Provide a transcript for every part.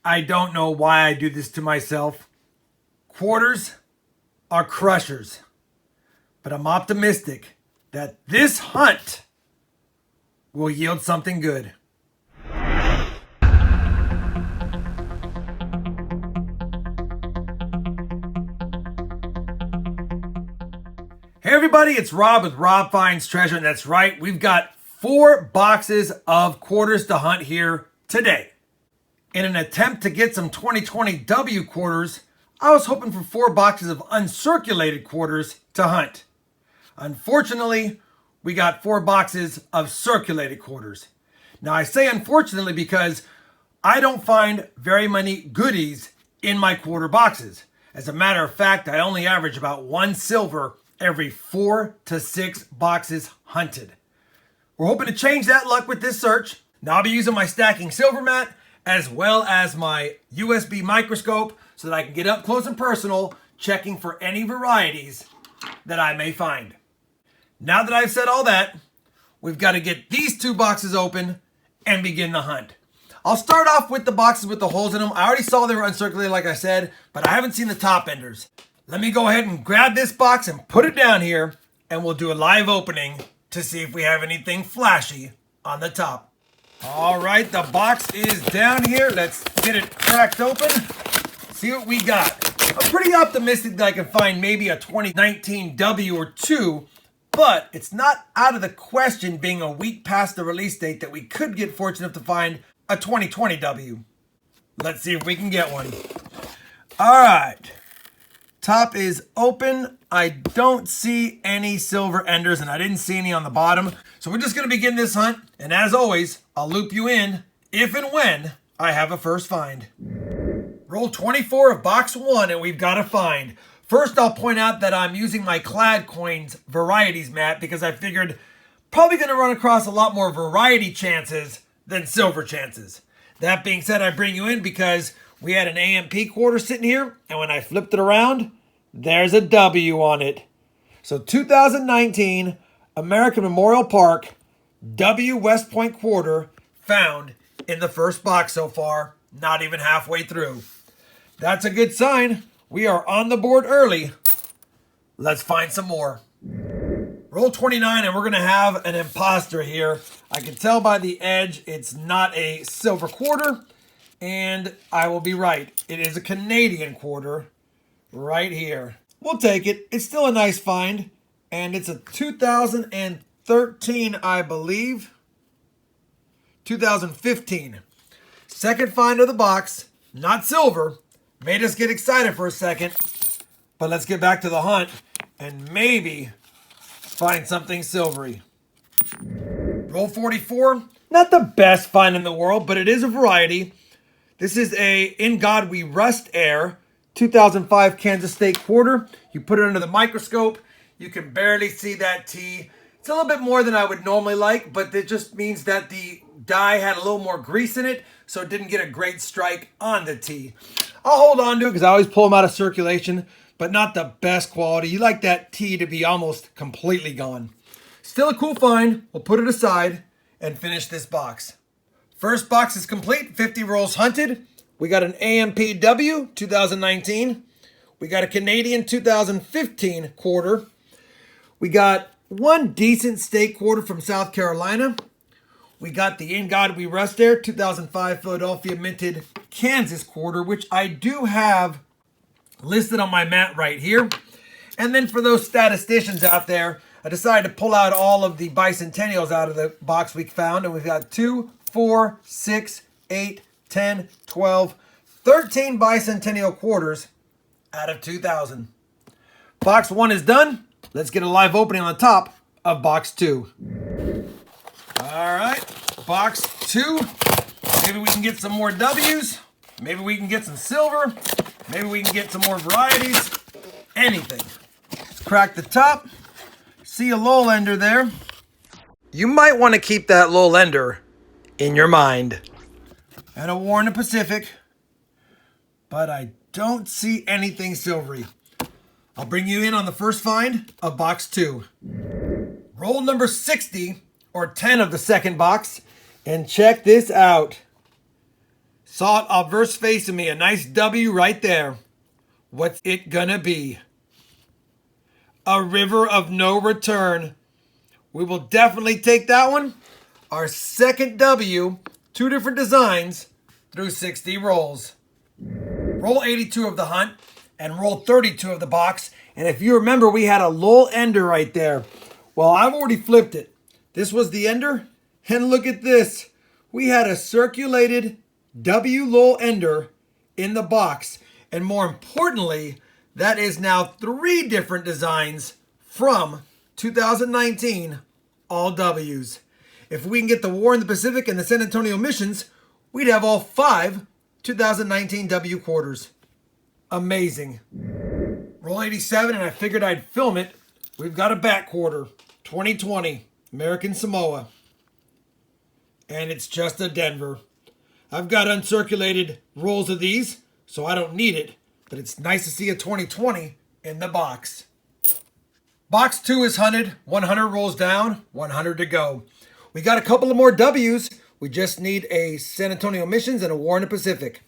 I don't know why I do this to myself. Quarters are crushers. But I'm optimistic that this hunt will yield something good. Hey everybody, it's Rob with RobFindsTreasure, and that's right, we've got 4 boxes of quarters to hunt here today. In an attempt to get some 2020 W quarters, I was hoping for 4 boxes of uncirculated quarters to hunt. Unfortunately, we got 4 boxes of circulated quarters. Now I say unfortunately because I don't find very many goodies in my quarter boxes. As a matter of fact, I only average about 1 silver every 4 to 6 boxes hunted. We're hoping to change that luck with this search. Now I'll be using my stacking silver mat as well as my USB microscope so that I can get up close and personal checking for any varieties that I may find. Now that I've said all that, we've got to get these 2 boxes open and begin the hunt. I'll start off with the boxes with the holes in them. I already saw they were uncirculated like I said, but I haven't seen the top enders. Let me go ahead and grab this box and put it down here, and we'll do a live opening to see if we have anything flashy on the top. All right, the box is down here. Let's get it cracked open. See what we got. I'm pretty optimistic that I can find maybe a 2019 W or 2, but it's not out of the question being a week past the release date that we could get fortunate enough to find a 2020 W. Let's see if we can get one. All right. Top is open. I don't see any silver enders, and I didn't see any on the bottom. So we're just going to begin this hunt. And as always, I'll loop you in if and when I have a first find. Roll 24 of box 1, and we've got a find. First, I'll point out that I'm using my Clad Coins Varieties mat because I figured probably going to run across a lot more variety chances than silver chances. That being said, I bring you in because we had an AMP quarter sitting here, and when I flipped it around, there's a W on it. So 2019 American Memorial Park W West Point quarter found in the first box so far, not even halfway through. That's a good sign. We are on the board early. Let's find some more. Roll 29, and we're going to have an imposter here. I can tell by the edge it's not a silver quarter. And I will be right. It is a Canadian quarter right here. We'll take it. It's still a nice find. And it's a 2013, I believe. 2015. Second find of the box. Not silver. Made us get excited for a second. But let's get back to the hunt and maybe find something silvery. Roll 44. Not the best find in the world, but it is a variety. This is a In God We Rust Air 2005 Kansas State quarter. You put it under the microscope. You can barely see that T. It's a little bit more than I would normally like, but it just means that the die had a little more grease in it, so it didn't get a great strike on the T. I'll hold on to it because I always pull them out of circulation, but not the best quality. You like that T to be almost completely gone. Still a cool find. We'll put it aside and finish this box. First box is complete, 50 rolls hunted. We got an AMPW 2019. We got a Canadian 2015 quarter. We got 1 decent state quarter from South Carolina. We got the In God We Rust Air 2005 Philadelphia Minted Kansas quarter, which I do have listed on my mat right here. And then for those statisticians out there, I decided to pull out all of the bicentennials out of the box we found, and we've got 2, 4, 6, 8, 10, 12, 13 bicentennial quarters out of 2,000. Box 1 is done. Let's get a live opening on the top of box 2. All right, box 2. Maybe we can get some more W's. Maybe we can get some silver. Maybe we can get some more varieties. Anything. Let's crack the top. See a lull ender there. You might want to keep that lull ender in your mind. And a War in the Pacific, but I don't see anything silvery. I'll bring you in on the first find of box 2. Roll number 60, or 10 of the second box, and check this out. Saw it obverse facing me. A nice W right there. What's it gonna be? A river of no return. We will definitely take that one. Our second W, 2 different designs through 60 rolls. Roll 82 of the hunt and roll 32 of the box. And if you remember, we had a lull ender right there. Well, I've already flipped it. This was the ender. And look at this. We had a circulated W lull ender in the box. And more importantly, that is now 3 different designs from 2019, all W's. If we can get the War in the Pacific and the San Antonio missions, we'd have all 5 2019 W quarters. Amazing. Roll 87, and I figured I'd film it. We've got a back quarter, 2020, American Samoa. And it's just a Denver. I've got uncirculated rolls of these, so I don't need it. But it's nice to see a 2020 in the box. Box 2 is hunted, 100 rolls down, 100 to go. We got a couple of more W's. We just need a San Antonio missions and a War in the Pacific.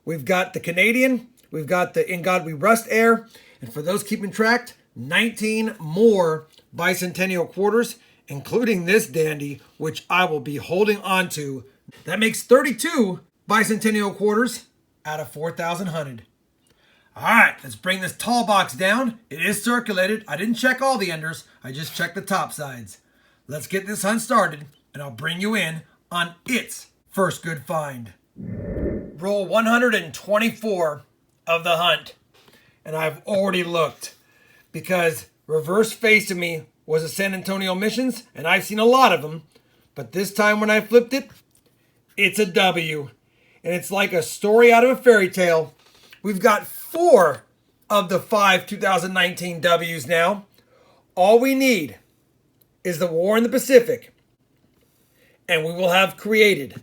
We've got the Canadian. We've got the In God We Rust Air. And for those keeping track, 19 more bicentennial quarters, including this dandy, which I will be holding on to. That makes 32 bicentennial quarters out of 4,000 hunted. All right, let's bring this tall box down. It is circulated. I didn't check all the enders. I just checked the top sides. Let's get this hunt started, and I'll bring you in on its first good find. Roll 124 of the hunt. And I've already looked because reverse facing me was a San Antonio missions, and I've seen a lot of them. But this time when I flipped it, it's a W. And it's like a story out of a fairy tale. We've got 4 of the 5 2019 W's now. All we need is the War in the Pacific. And we will have created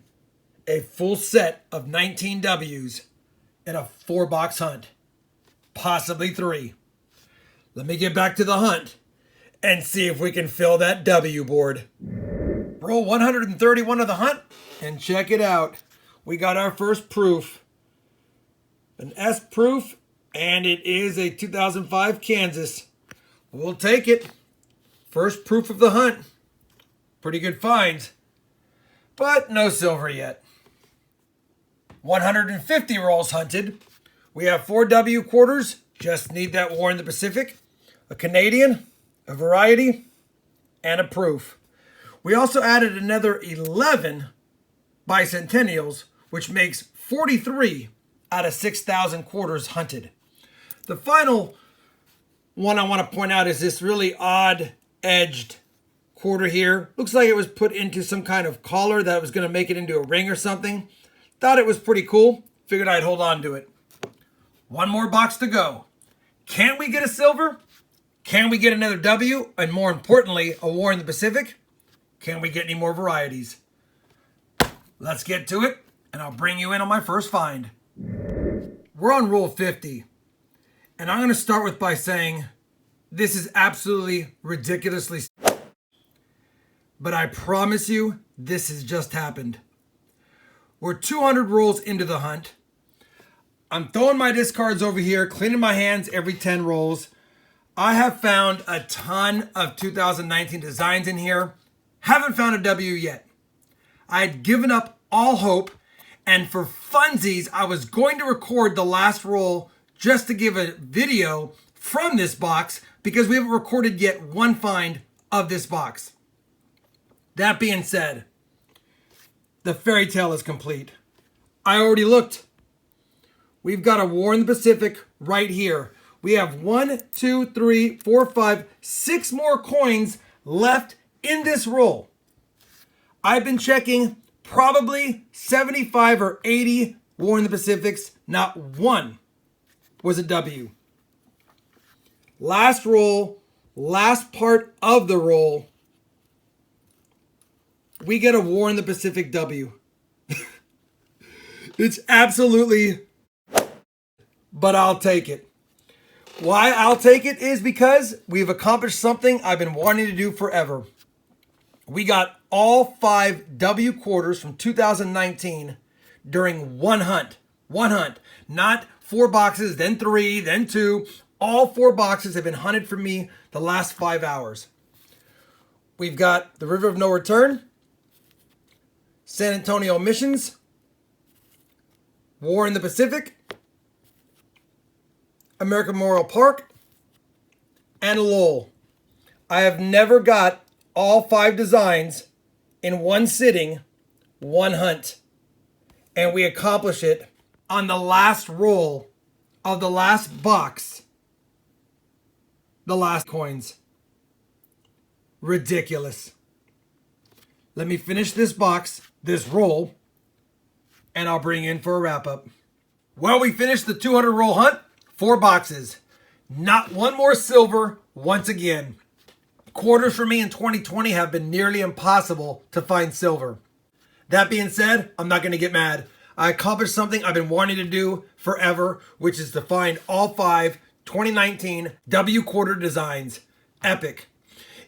a full set of 19 W's in a 4-box hunt. Possibly 3. Let me get back to the hunt and see if we can fill that W board. Roll 131 of the hunt and check it out. We got our first proof. An S proof, and it is a 2005 Kansas. We'll take it. First proof of the hunt. Pretty good finds, but no silver yet. 150 rolls hunted. We have 4 W quarters. Just need that War in the Pacific, a Canadian, a Variety, and a proof. We also added another 11 bicentennials, which makes 43 out of 6,000 quarters hunted. The final one I want to point out is this really odd edged quarter here. Looks like it was put into some kind of collar that was going to make it into a ring or something. Thought it was pretty cool. Figured I'd hold on to it. One more box to go. Can we get a silver? Can we get another W? And more importantly, a War in the Pacific? Can we get any more varieties? Let's get to it, and I'll bring you in on my first find. We're on roll 50. And I'm going to start by saying this is absolutely ridiculously, but I promise you this has just happened. We're 200 rolls into the hunt. I'm throwing my discards over here, cleaning my hands every 10 rolls. I have found a ton of 2019 designs in here. Haven't found a W yet. I had given up all hope, and for funsies, I was going to record the last roll just to give a video from this box because we haven't recorded yet one find of this box. That being said, the fairy tale is complete. I already looked. We've got a War in the Pacific right here. We have 1, 2, 3, 4, 5, 6 more coins left in this roll. I've been checking probably 75 or 80 War in the Pacifics. Not one was a W. Last roll, last part of the roll, we get a War in the Pacific W. It's absolutely, but I'll take it. Why I'll take it is because we've accomplished something I've been wanting to do forever. We got all 5 W quarters from 2019 during one hunt. One hunt. Not 4 boxes, then 3, then 2. All 4 boxes have been hunted for me the last 5 hours. We've got the River of No Return, San Antonio Missions, War in the Pacific, American Memorial Park, and Lowell. I have never got all 5 designs in one sitting, one hunt. And we accomplish it on the last roll of the last box, the last coins. Ridiculous. Let me finish this box, this roll, and I'll bring you in for a wrap up. Well, we finished the 200 roll hunt, 4 boxes. Not one more silver once again. Quarters for me in 2020 have been nearly impossible to find silver. That being said, I'm not going to get mad. I accomplished something I've been wanting to do forever, which is to find all 5 2019 W quarter designs. Epic.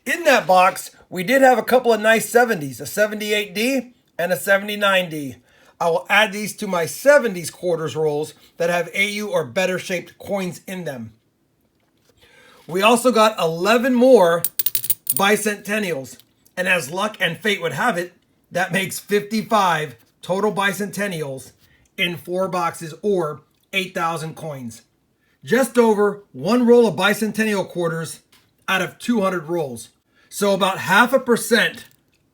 In that box, we did have a couple of nice 70s, a 78D and a 79D. I will add these to my 70s quarters rolls that have AU or better shaped coins in them. We also got 11 more bicentennials, and as luck and fate would have it, that makes 55 total bicentennials in 4 boxes or 8,000 coins. Just over 1 roll of bicentennial quarters out of 200 rolls. So about 0.5%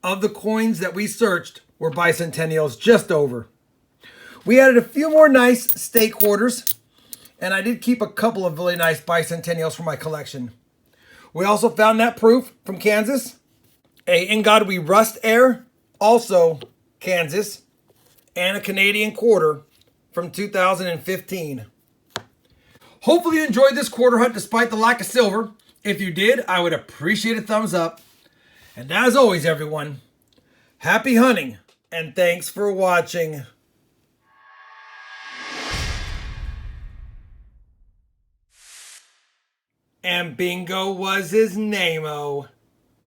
of the coins that we searched were bicentennials, just over. We added a few more nice state quarters, and I did keep a couple of really nice bicentennials for my collection. We also found that proof from Kansas, a In God We Rust Air, also Kansas, and a Canadian quarter from 2015. Hopefully you enjoyed this quarter hunt despite the lack of silver. If you did, I would appreciate a thumbs up. And as always, everyone, happy hunting and thanks for watching. And bingo was his name-o.